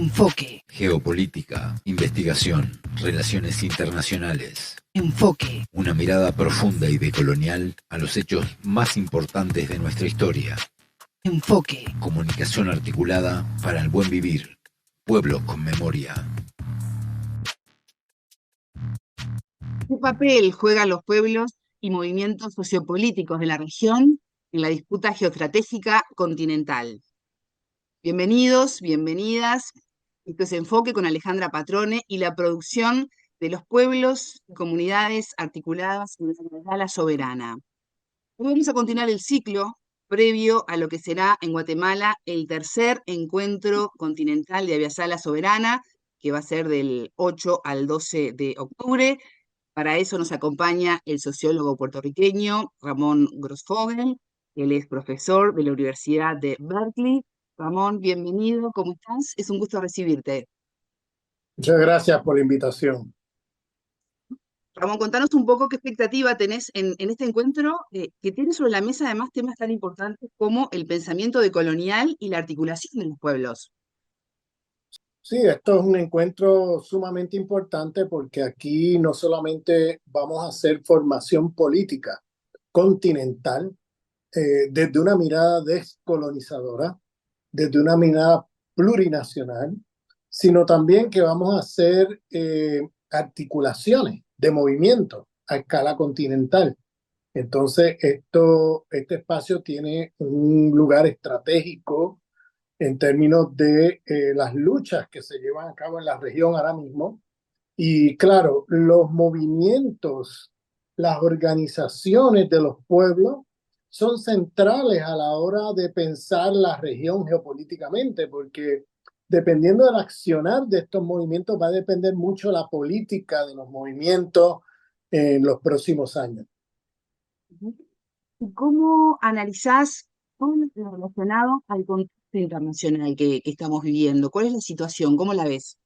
Enfoque. Geopolítica, investigación, relaciones internacionales. Enfoque. Una mirada profunda y decolonial a los hechos más importantes de nuestra historia. Enfoque. Comunicación articulada para el buen vivir. Pueblos con memoria. ¿Qué papel juegan los pueblos y movimientos sociopolíticos de la región en la disputa geoestratégica continental? Bienvenidos, bienvenidas. Esto es Enfoque con Alejandra Patrone y la producción de los pueblos y comunidades articuladas en la Sala Soberana. Hoy vamos a continuar el ciclo previo a lo que será en Guatemala el tercer encuentro continental de Aviasala Soberana, que va a ser del 8 al 12 de octubre. Para eso nos acompaña el sociólogo puertorriqueño Ramón Grossfogel. Él es profesor de la Universidad de Berkeley. Ramón, bienvenido, ¿cómo estás? Es un gusto recibirte. Muchas gracias por la invitación. Ramón, contanos un poco qué expectativa tenés en este encuentro que tiene sobre la mesa además temas tan importantes como el pensamiento decolonial y la articulación de los pueblos. Sí, esto es un encuentro sumamente importante porque aquí no solamente vamos a hacer formación política continental desde una mirada descolonizadora, desde una mirada plurinacional, sino también que vamos a hacer articulaciones de movimiento a escala continental. Entonces, este espacio tiene un lugar estratégico en términos de las luchas que se llevan a cabo en la región ahora mismo. Y claro, los movimientos, las organizaciones de los pueblos son centrales a la hora de pensar la región geopolíticamente, porque dependiendo del accionar de estos movimientos va a depender mucho la política de los movimientos en los próximos años. ¿Y cómo analizás todo lo relacionado al contexto internacional que estamos viviendo? ¿Cuál es la situación? ¿Cómo la ves?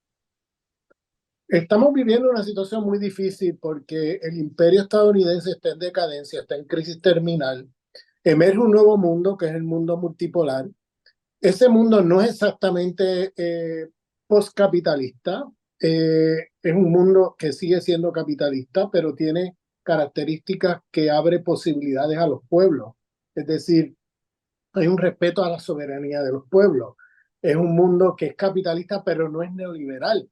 Estamos viviendo una situación muy difícil porque el imperio estadounidense está en decadencia, está en crisis terminal. Emerge un nuevo mundo que es el mundo multipolar. Ese mundo no es exactamente postcapitalista, es un mundo que sigue siendo capitalista, pero tiene características que abre posibilidades a los pueblos. Es decir, hay un respeto a la soberanía de los pueblos. Es un mundo que es capitalista, pero no es neoliberal.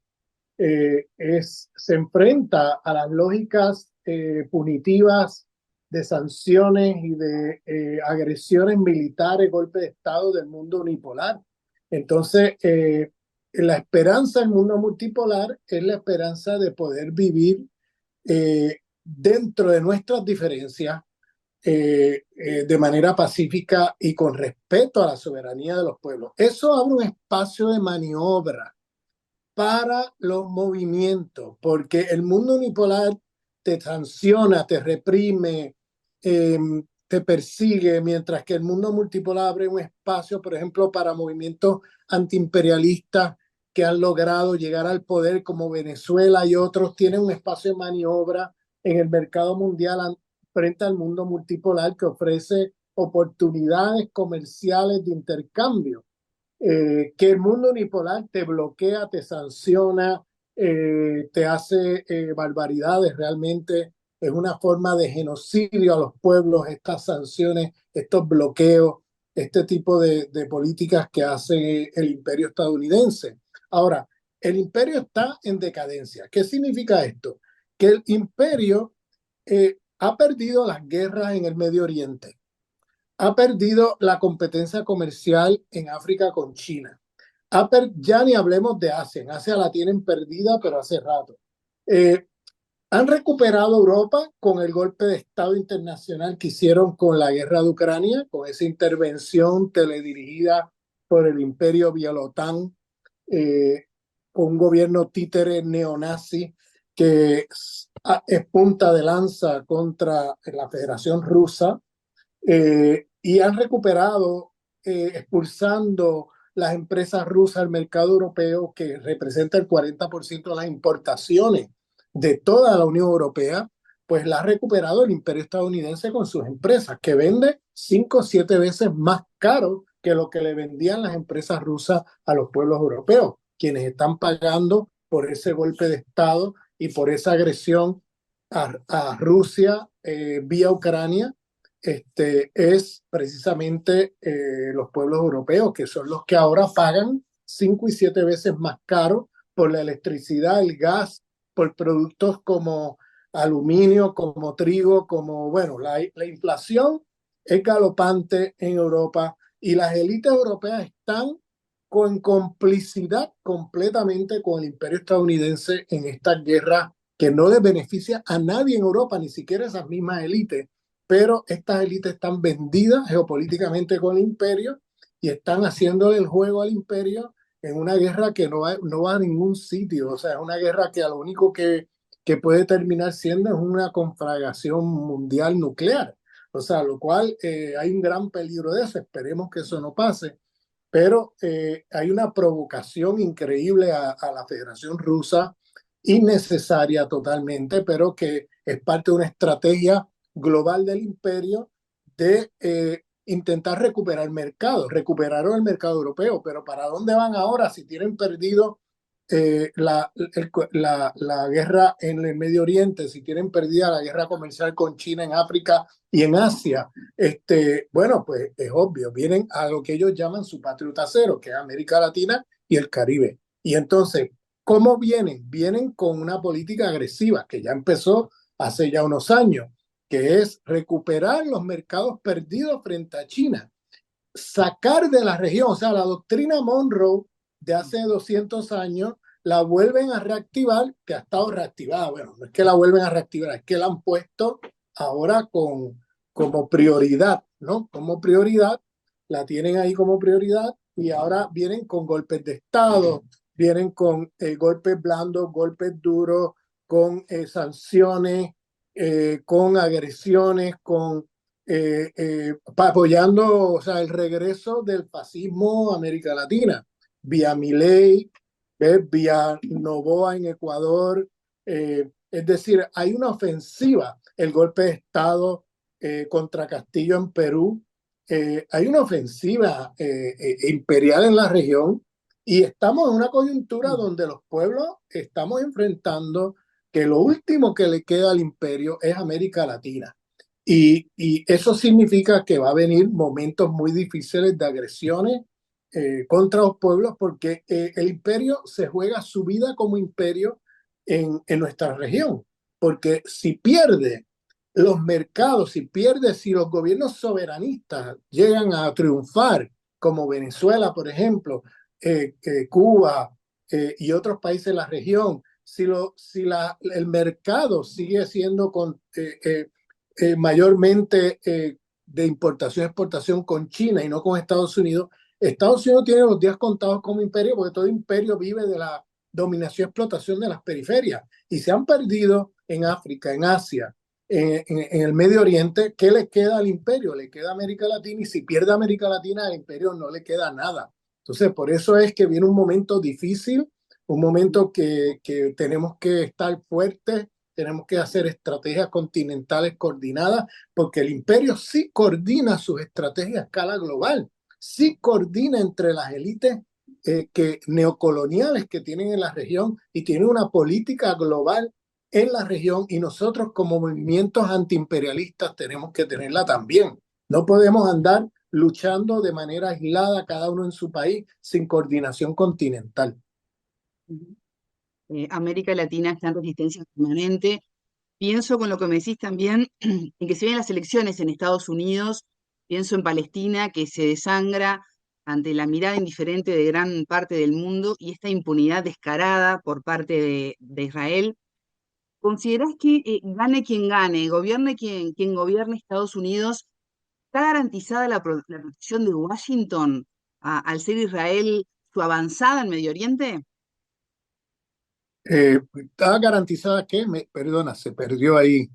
Se enfrenta a las lógicas punitivas de sanciones y de agresiones militares, golpes de Estado del mundo unipolar. Entonces, la esperanza del mundo multipolar es la esperanza de poder vivir dentro de nuestras diferencias de manera pacífica y con respeto a la soberanía de los pueblos. Eso abre un espacio de maniobra para los movimientos, porque el mundo unipolar te sanciona, te reprime, te persigue, mientras que el mundo multipolar abre un espacio, por ejemplo, para movimientos antiimperialistas que han logrado llegar al poder, como Venezuela y otros, tienen un espacio de maniobra en el mercado mundial frente al mundo multipolar que ofrece oportunidades comerciales de intercambio. Que el mundo unipolar te bloquea, te sanciona, te hace barbaridades. Realmente es una forma de genocidio a los pueblos, estas sanciones, estos bloqueos, este tipo de políticas que hace el imperio estadounidense. Ahora, el imperio está en decadencia. ¿Qué significa esto? Que el imperio ha perdido las guerras en el Medio Oriente. Ha perdido la competencia comercial en África con China. Ya ni hablemos de Asia. En Asia la tienen perdida, pero hace rato. Han recuperado Europa con el golpe de Estado internacional que hicieron con la guerra de Ucrania, con esa intervención teledirigida por el imperio vía la OTAN, con un gobierno títere neonazi que es punta de lanza contra la Federación Rusa. Y han recuperado expulsando las empresas rusas al mercado europeo, que representa el 40% de las importaciones de toda la Unión Europea, pues la ha recuperado el imperio estadounidense con sus empresas, que vende 5 o 7 veces más caro que lo que le vendían las empresas rusas a los pueblos europeos. quienes están pagando por ese golpe de Estado y por esa agresión a Rusia vía Ucrania, es precisamente los pueblos europeos, que son los que ahora pagan 5 y 7 veces más caro por la electricidad, el gas, por productos como aluminio, como trigo, como, bueno, la inflación es galopante en Europa y las élites europeas están con complicidad completamente con el imperio estadounidense en esta guerra que no les beneficia a nadie en Europa, ni siquiera esas mismas élites, pero estas élites están vendidas geopolíticamente con el imperio y están haciéndole el juego al imperio en una guerra que no va a ningún sitio. O sea, es una guerra que a lo único que puede terminar siendo es una conflagración mundial nuclear. O sea, lo cual hay un gran peligro de eso. Esperemos que eso no pase. Pero hay una provocación increíble a la Federación Rusa, innecesaria totalmente, pero que es parte de una estrategia global del imperio de intentar recuperar mercados. Recuperaron el mercado europeo, pero ¿para dónde van ahora si tienen perdido la guerra en el Medio Oriente, si tienen perdida la guerra comercial con China en África y en Asia? Bueno, pues es obvio, vienen a lo que ellos llaman su patrio trasero, que es América Latina y el Caribe. Y entonces, ¿cómo vienen? Vienen con una política agresiva que ya empezó hace ya unos años, que es recuperar los mercados perdidos frente a China, sacar de la región, o sea, la doctrina Monroe de hace 200 años, la vuelven a reactivar, que ha estado reactivada. Bueno, no es que la vuelven a reactivar, es que la han puesto ahora como prioridad, ¿no? Como prioridad, la tienen ahí como prioridad y ahora vienen con golpes de Estado, vienen con golpes blandos, golpes duros, con sanciones, con agresiones, con apoyando, o sea, el regreso del fascismo a América Latina, vía Milei, vía Noboa en Ecuador. Es decir, hay una ofensiva, el golpe de Estado contra Castillo en Perú, hay una ofensiva imperial en la región y estamos en una coyuntura donde los pueblos estamos enfrentando que lo último que le queda al imperio es América Latina. Y eso significa que va a venir momentos muy difíciles de agresiones contra los pueblos porque el imperio se juega su vida como imperio en nuestra región. Porque si pierde los mercados, si los gobiernos soberanistas llegan a triunfar, como Venezuela, por ejemplo, Cuba y otros países de la región, si el mercado sigue siendo mayormente de importación-exportación con China y no con Estados Unidos. Estados Unidos tiene los días contados como imperio porque todo imperio vive de la dominación y explotación de las periferias y se han perdido en África, en Asia, en el Medio Oriente. ¿Qué le queda al imperio? Le queda América Latina y si pierde América Latina al imperio no le queda nada. Entonces, por eso es que viene un momento difícil, un momento que tenemos que estar fuertes, tenemos que hacer estrategias continentales coordinadas, porque el imperio sí coordina sus estrategias a escala global, sí coordina entre las élites neocoloniales que tienen en la región y tiene una política global en la región y nosotros como movimientos antiimperialistas tenemos que tenerla también. No podemos andar luchando de manera aislada cada uno en su país sin coordinación continental. América Latina está en resistencia permanente. Pienso con lo que me decís también en que se vienen las elecciones en Estados Unidos, pienso en Palestina que se desangra ante la mirada indiferente de gran parte del mundo y esta impunidad descarada por parte de Israel. ¿Considerás que gane quien gane, gobierne quien gobierne Estados Unidos, está garantizada la protección de Washington al ser Israel su avanzada en Medio Oriente? ¿Está garantizada qué? Perdona, se perdió ahí.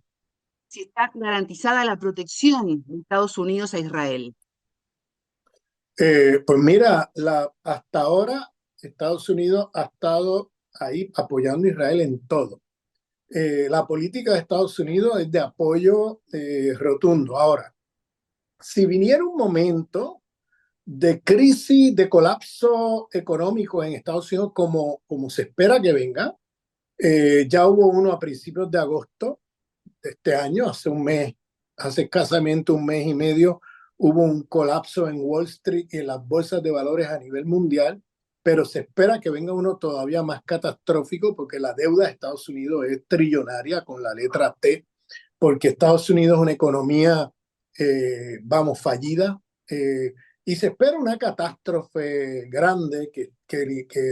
Si está garantizada la protección de Estados Unidos a Israel. Pues mira, hasta ahora Estados Unidos ha estado ahí apoyando a Israel en todo. La política de Estados Unidos es de apoyo rotundo. Ahora, si viniera un momento de crisis, de colapso económico en Estados Unidos como se espera que venga. Ya hubo uno a principios de agosto de este año, hace un mes, hace escasamente un mes y medio, hubo un colapso en Wall Street y en las bolsas de valores a nivel mundial, pero se espera que venga uno todavía más catastrófico porque la deuda de Estados Unidos es trillonaria con la letra T, porque Estados Unidos es una economía, vamos, fallida, y se espera una catástrofe grande que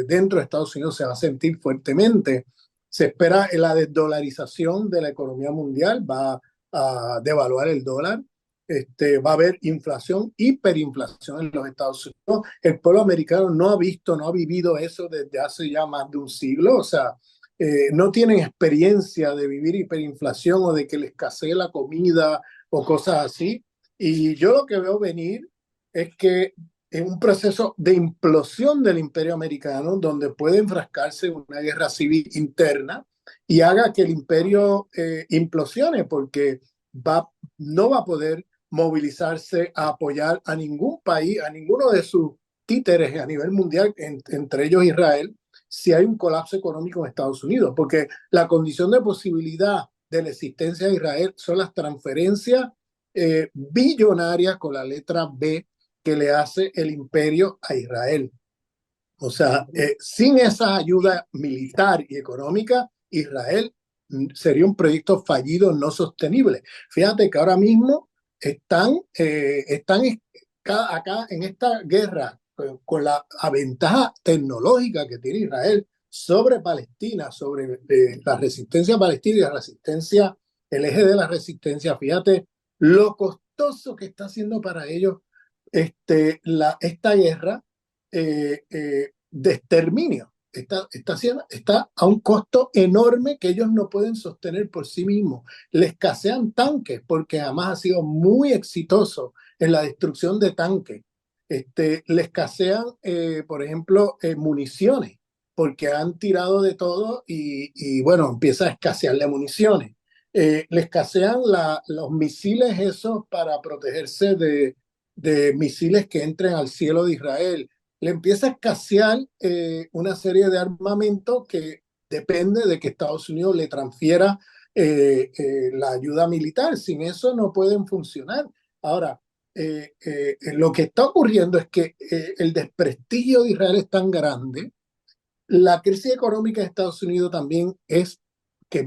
dentro de Estados Unidos se va a sentir fuertemente. Se espera la desdolarización de la economía mundial, va a devaluar el dólar, va a haber inflación, hiperinflación en los Estados Unidos. El pueblo americano no ha visto, no ha vivido eso desde hace ya más de un siglo, o sea, no tienen experiencia de vivir hiperinflación o de que les escasee la comida o cosas así. Y yo lo que veo venir es que en un proceso de implosión del imperio americano, donde puede enfrascarse en una guerra civil interna y haga que el imperio implosione, porque no va a poder movilizarse a apoyar a ningún país, a ninguno de sus títeres a nivel mundial, entre ellos Israel, si hay un colapso económico en Estados Unidos, porque la condición de posibilidad de la existencia de Israel son las transferencias billonarias con la letra B que le hace el imperio a Israel. O sea, sin esa ayuda militar y económica, Israel sería un proyecto fallido, no sostenible. Fíjate que ahora mismo están acá en esta guerra con la ventaja tecnológica que tiene Israel sobre Palestina, sobre la resistencia palestina y la resistencia, el eje de la resistencia. Fíjate lo costoso que está haciendo para ellos esta guerra de exterminio. Está a un costo enorme que ellos no pueden sostener por sí mismos. Le escasean tanques porque además ha sido muy exitoso en la destrucción de tanques. Le escasean, por ejemplo, municiones, porque han tirado de todo y bueno, empieza a escasearle municiones. Le escasean los misiles esos para protegerse de misiles que entren al cielo de Israel. Le empieza a escasear una serie de armamento que depende de que Estados Unidos le transfiera la ayuda militar. Sin eso no pueden funcionar. Ahora, lo que está ocurriendo es que el desprestigio de Israel es tan grande, la crisis económica de Estados Unidos también es que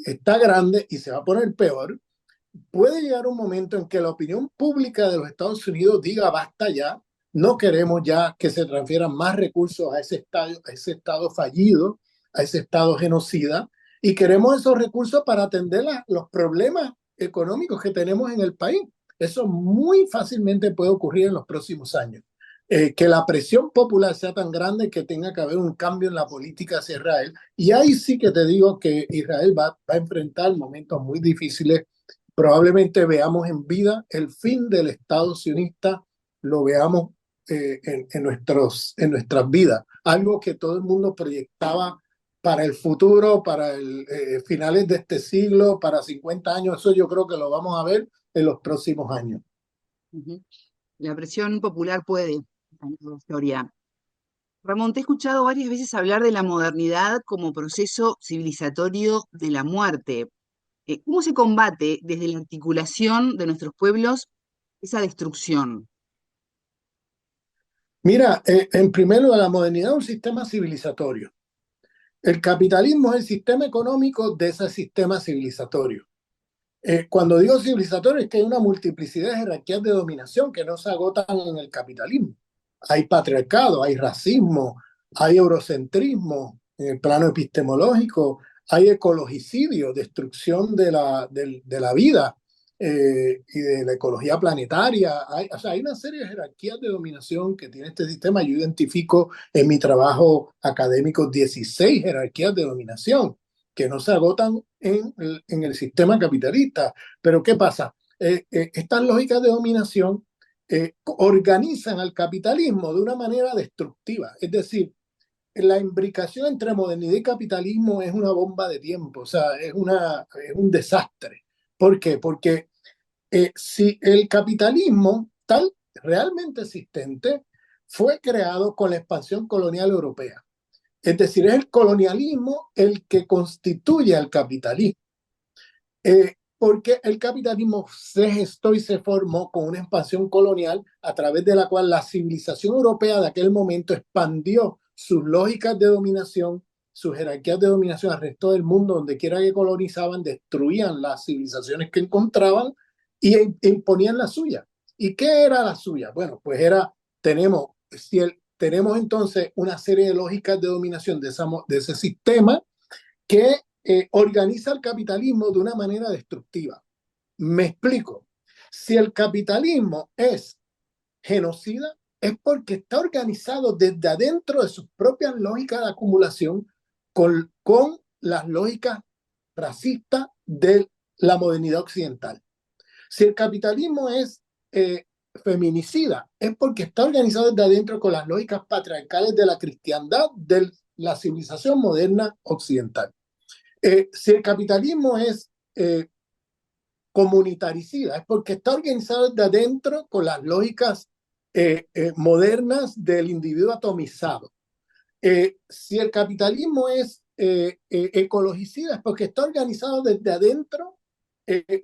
está grande y se va a poner peor. Puede llegar un momento en que la opinión pública de los Estados Unidos diga basta ya, no queremos ya que se transfieran más recursos a ese estado fallido, a ese estado genocida, y queremos esos recursos para atender los problemas económicos que tenemos en el país. Eso muy fácilmente puede ocurrir en los próximos años. Que la presión popular sea tan grande que tenga que haber un cambio en la política hacia Israel. Y ahí sí que te digo que Israel va a enfrentar momentos muy difíciles. Probablemente veamos en vida el fin del Estado sionista, lo veamos en nuestras vidas. Algo que todo el mundo proyectaba para el futuro, para finales de este siglo, para 50 años. Eso yo creo que lo vamos a ver en los próximos años. La presión popular puede cambiar la historia. Ramón, te he escuchado varias veces hablar de la modernidad como proceso civilizatorio de la muerte. ¿Cómo se combate desde la articulación de nuestros pueblos esa destrucción? Mira, en primer lugar, la modernidad es un sistema civilizatorio. El capitalismo es el sistema económico de ese sistema civilizatorio. Cuando digo civilizatorio es que hay una multiplicidad de jerarquías de dominación que no se agotan en el capitalismo. Hay patriarcado, hay racismo, hay eurocentrismo en el plano epistemológico, hay ecologicidio, destrucción de la vida y de la ecología planetaria. O sea, hay una serie de jerarquías de dominación que tiene este sistema. Yo identifico en mi trabajo académico 16 jerarquías de dominación que no se agotan en el sistema capitalista. Pero ¿qué pasa? Estas lógicas de dominación organizan al capitalismo de una manera destructiva. Es decir, la imbricación entre modernidad y capitalismo es una bomba de tiempo, o sea, es un desastre. ¿Por qué? Porque si el capitalismo, tal realmente existente fue creado con la expansión colonial europea. Es decir, es el colonialismo el que constituye al capitalismo. Porque el capitalismo se gestó y se formó con una expansión colonial a través de la cual la civilización europea de aquel momento expandió sus lógicas de dominación, sus jerarquías de dominación al resto del mundo, donde quiera que colonizaban, destruían las civilizaciones que encontraban y imponían la suya. ¿Y qué era la suya? Bueno, pues tenemos entonces una serie de lógicas de dominación de ese sistema que organiza el capitalismo de una manera destructiva. Me explico. Si el capitalismo es genocida, es porque está organizado desde adentro de sus propias lógicas de acumulación con las lógicas racistas de la modernidad occidental. Si el capitalismo es feminicida, es porque está organizado desde adentro con las lógicas patriarcales de la cristiandad, de la civilización moderna occidental. Si el capitalismo es comunitaricida, es porque está organizado desde adentro con las lógicas modernas del individuo atomizado. Si el capitalismo es ecologicida, es porque está organizado desde adentro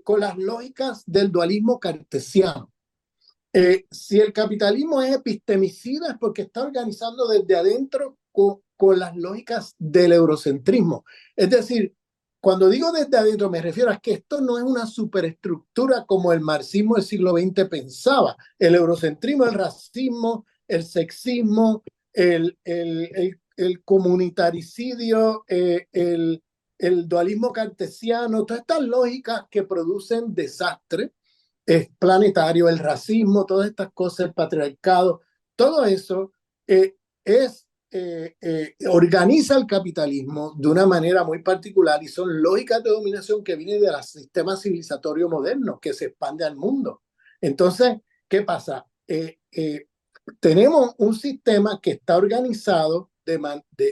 con las lógicas del dualismo cartesiano. Si el capitalismo es epistemicida, es porque está organizando desde adentro con las lógicas del eurocentrismo. Es decir, cuando digo desde adentro me refiero a que esto no es una superestructura como el marxismo del siglo XX pensaba. El eurocentrismo, el racismo, el sexismo, el comunitaricidio, el dualismo cartesiano, todas estas lógicas que producen desastre planetario, el racismo, todas estas cosas, el patriarcado, todo eso organiza el capitalismo de una manera muy particular y son lógicas de dominación que vienen del sistema civilizatorio moderno que se expande al mundo. Entonces, ¿qué pasa? Tenemos un sistema que está organizado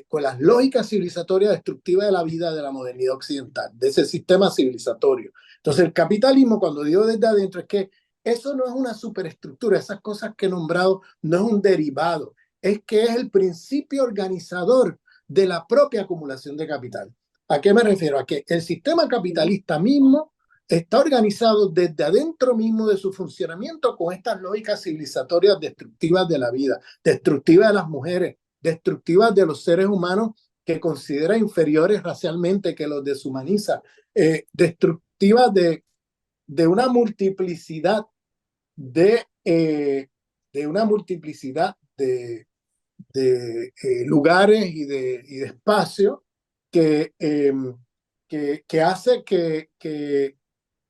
con las lógicas civilizatorias destructivas de la vida de la modernidad occidental, de ese sistema civilizatorio. Entonces, el capitalismo, cuando digo desde adentro, es que eso no es una superestructura, esas cosas que he nombrado no es un derivado, es que es el principio organizador de la propia acumulación de capital. ¿A qué me refiero? A que el sistema capitalista mismo está organizado desde adentro mismo de su funcionamiento con estas lógicas civilizatorias destructivas de la vida, destructivas de las mujeres, destructivas de los seres humanos que considera inferiores racialmente, que los deshumaniza, destructivas de una multiplicidad de lugares y de espacios que hace que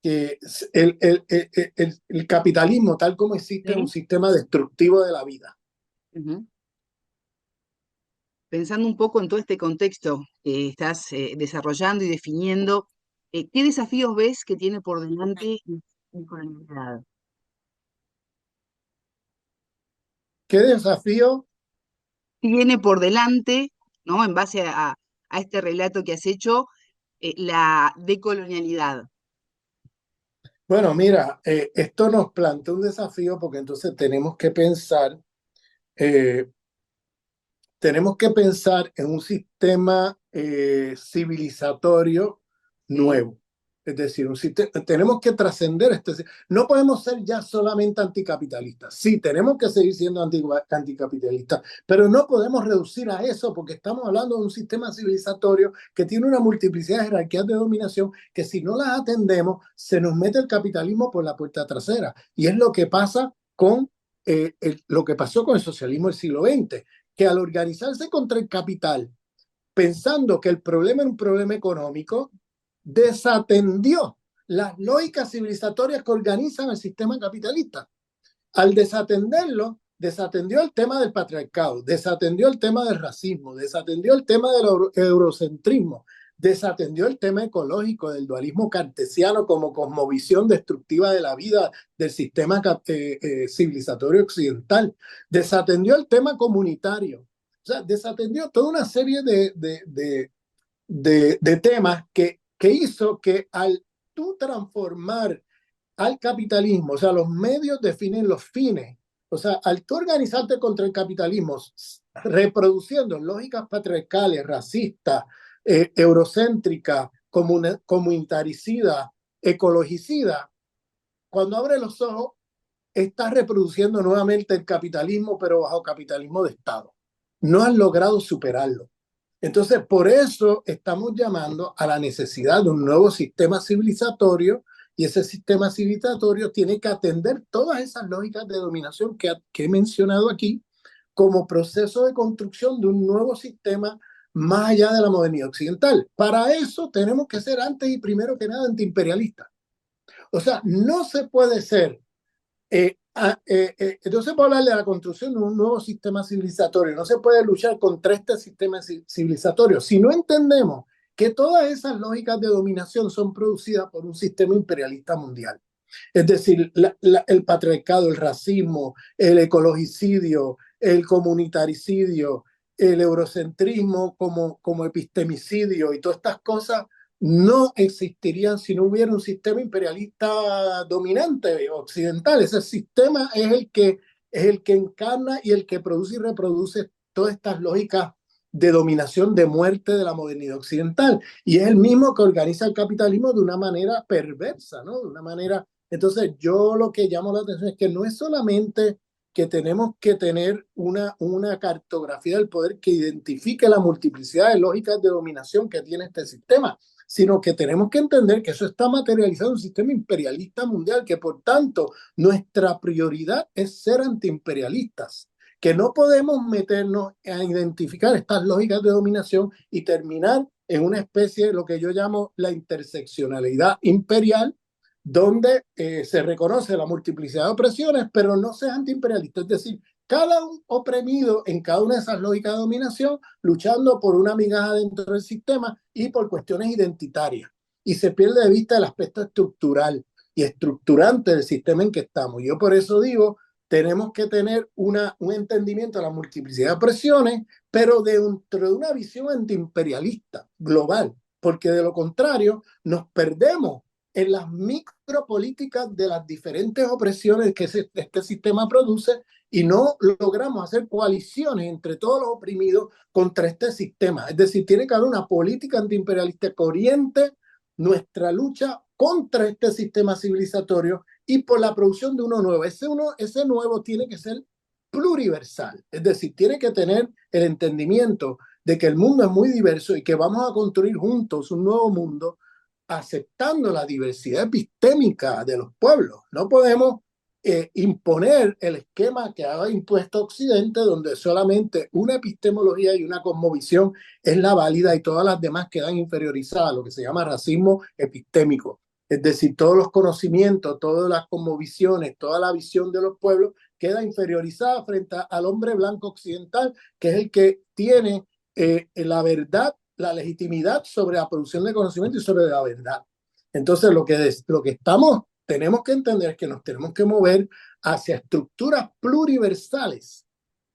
el capitalismo, tal como existe, es un sistema destructivo de la vida. Uh-huh. Pensando un poco en todo este contexto que estás desarrollando y definiendo, ¿qué desafíos ves que tiene por delante la colonialidad? ¿Qué desafío tiene por delante, ¿no? En base a este relato que has hecho, la decolonialidad? Bueno, mira, esto nos plantea un desafío porque entonces tenemos que pensar en un sistema civilizatorio nuevo. Es decir, tenemos que trascender no podemos ser ya solamente anticapitalistas. Sí, tenemos que seguir siendo anticapitalistas, pero no podemos reducir a eso porque estamos hablando de un sistema civilizatorio que tiene una multiplicidad de jerarquías de dominación que si no las atendemos, se nos mete el capitalismo por la puerta trasera. Y es lo que pasa lo que pasó con el socialismo del siglo XX, que al organizarse contra el capital, pensando que el problema era un problema económico, desatendió las lógicas civilizatorias que organizan el sistema capitalista. Al desatenderlo, desatendió el tema del patriarcado, desatendió el tema del racismo, desatendió el tema del eurocentrismo, desatendió el tema ecológico del dualismo cartesiano como cosmovisión destructiva de la vida del sistema civilizatorio occidental, desatendió el tema comunitario, o sea, desatendió toda una serie de temas que hizo que al tú transformar al capitalismo, o sea, los medios definen los fines, O sea, al tú organizarte contra el capitalismo, reproduciendo lógicas patriarcales, racistas, eurocéntricas, comunitaricidas, ecologicidas, cuando abres los ojos, estás reproduciendo nuevamente el capitalismo, pero bajo capitalismo de Estado. No has logrado superarlo. Entonces, por eso estamos llamando a la necesidad de un nuevo sistema civilizatorio, y ese sistema civilizatorio tiene que atender todas esas lógicas de dominación que he mencionado aquí como proceso de construcción de un nuevo sistema más allá de la modernidad occidental. Para eso tenemos que ser antes y primero que nada antiimperialistas. O sea, no se puede ser no se puede hablar de la construcción de un nuevo sistema civilizatorio, no se puede luchar contra este sistema civilizatorio si no entendemos que todas esas lógicas de dominación son producidas por un sistema imperialista mundial. Es decir, el patriarcado, el racismo, el ecologicidio, el comunitaricidio, el eurocentrismo como epistemicidio y todas estas cosas no existirían si no hubiera un sistema imperialista dominante occidental. Ese sistema es el que encarna y el que produce y reproduce todas estas lógicas de dominación, de muerte de la modernidad occidental. Y es el mismo que organiza el capitalismo de una manera perversa, ¿no? De una manera... Entonces, yo lo que llamo la atención es que no es solamente que tenemos que tener una cartografía del poder que identifique la multiplicidad de lógicas de dominación que tiene este sistema, sino que tenemos que entender que eso está materializado en un sistema imperialista mundial, que por tanto nuestra prioridad es ser antiimperialistas, que no podemos meternos a identificar estas lógicas de dominación y terminar en una especie de lo que yo llamo la interseccionalidad imperial, donde se reconoce la multiplicidad de opresiones, pero no se es antiimperialista, es decir, cada oprimido en cada una de esas lógicas de dominación, luchando por una migaja dentro del sistema y por cuestiones identitarias. Y se pierde de vista el aspecto estructural y estructurante del sistema en que estamos. Yo por eso digo, tenemos que tener un entendimiento de la multiplicidad de opresiones, pero dentro de una visión antiimperialista global, porque de lo contrario nos perdemos en las micropolíticas de las diferentes opresiones que este sistema produce y no logramos hacer coaliciones entre todos los oprimidos contra este sistema. Es decir, tiene que haber una política antiimperialista que oriente nuestra lucha contra este sistema civilizatorio y por la producción de uno nuevo. Ese nuevo tiene que ser pluriversal, es decir, tiene que tener el entendimiento de que el mundo es muy diverso y que vamos a construir juntos un nuevo mundo aceptando la diversidad epistémica de los pueblos. No podemos imponer el esquema que ha impuesto Occidente, donde solamente una epistemología y una cosmovisión es la válida y todas las demás quedan inferiorizadas, lo que se llama racismo epistémico. Es decir, todos los conocimientos, todas las cosmovisiones, toda la visión de los pueblos queda inferiorizada frente al hombre blanco occidental, que es el que tiene la verdad, la legitimidad sobre la producción de conocimiento y sobre la verdad. Entonces, lo que tenemos que entender es que nos tenemos que mover hacia estructuras pluriversales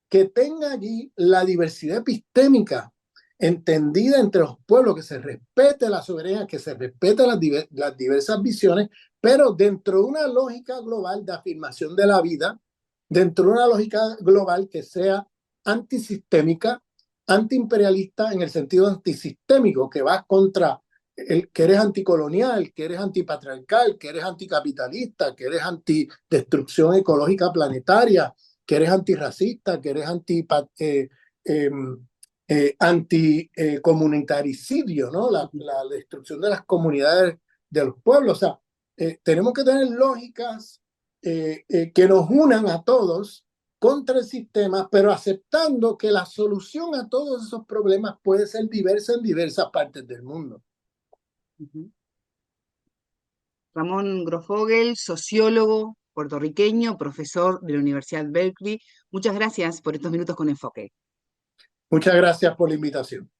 que tengan allí la diversidad epistémica entendida entre los pueblos, que se respete la soberanía, que se respete las diversas visiones, pero dentro de una lógica global de afirmación de la vida, dentro de una lógica global que sea antisistémica, antiimperialista en el sentido antisistémico, que va contra el que eres anticolonial, que eres antipatriarcal, que eres anticapitalista, que eres antidestrucción ecológica planetaria, que eres antirracista, que eres anticomunitaricidio, ¿no? La destrucción de las comunidades de los pueblos. O sea, tenemos que tener lógicas que nos unan a todos contra el sistema, pero aceptando que la solución a todos esos problemas puede ser diversa en diversas partes del mundo. Ramón Grosfogel, sociólogo puertorriqueño, profesor de la Universidad Berkeley. Muchas gracias por estos minutos con Enfoque. Muchas gracias por la invitación.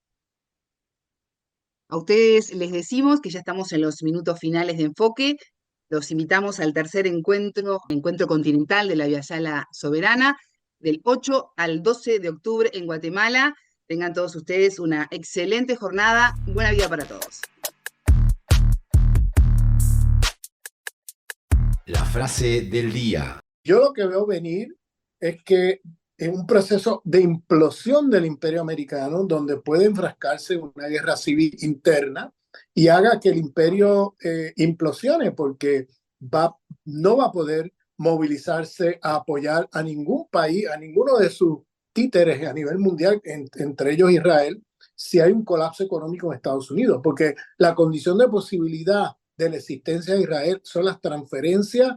A ustedes les decimos que ya estamos en los minutos finales de Enfoque. Los invitamos al tercer encuentro continental de la Viasala Soberana, del 8 al 12 de octubre en Guatemala. Tengan todos ustedes una excelente jornada. Buena vida para todos. La frase del día. Yo lo que veo venir es que en un proceso de implosión del imperio americano, donde puede enfrascarse en una guerra civil interna y haga que el imperio implosione, porque no va a poder movilizarse a apoyar a ningún país, a ninguno de sus títeres a nivel mundial, entre ellos Israel, si hay un colapso económico en Estados Unidos, porque la condición de posibilidad de la existencia de Israel son las transferencias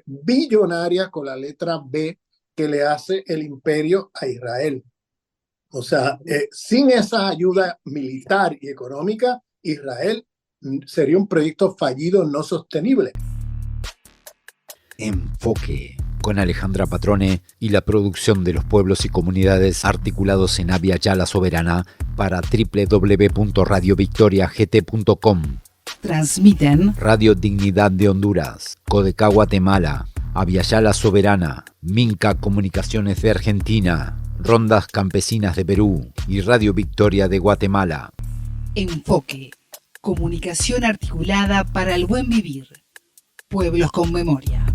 billonarias con la letra B que le hace el imperio a Israel. O sea, sin esa ayuda militar y económica, Israel sería un proyecto fallido, no sostenible. Enfoque, con Alejandra Patrone y la producción de los pueblos y comunidades articulados en Abya Yala Soberana para www.radiovictoriagt.com. Transmiten Radio Dignidad de Honduras, Codecá Guatemala, Abya Yala Soberana, Minca Comunicaciones de Argentina, Rondas Campesinas de Perú y Radio Victoria de Guatemala. Enfoque. Comunicación articulada para el buen vivir. Pueblos con memoria.